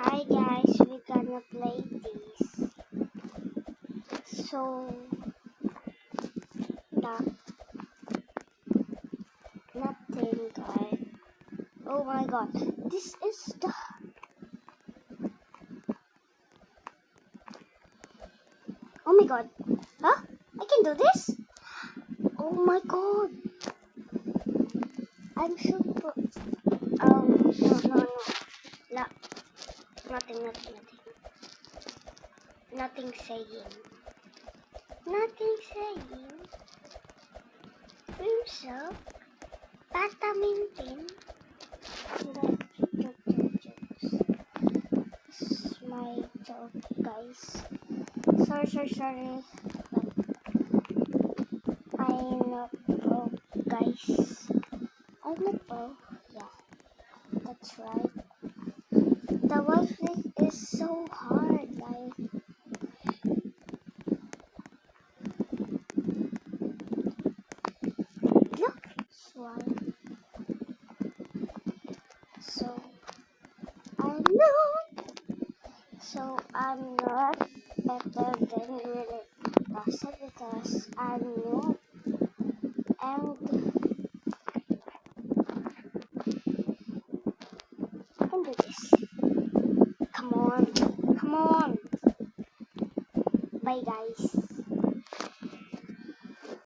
Hi guys, we're gonna play this. So, not, nothing guys. Oh my god, this is the... Oh my god, huh? I can do this? Oh my god. I'm super... no. No, nothing. Nothing saying. Nothing saying. Crimson. Patamintin. This is my joke, guys. Sorry. But I'm not pro, guys. I'm not pro. Yeah, that's right. The Wi-Fi is so hard, guys. Look, one. So I'm not better than really Rasa because I'm new and I can do this. Come on. Bye guys.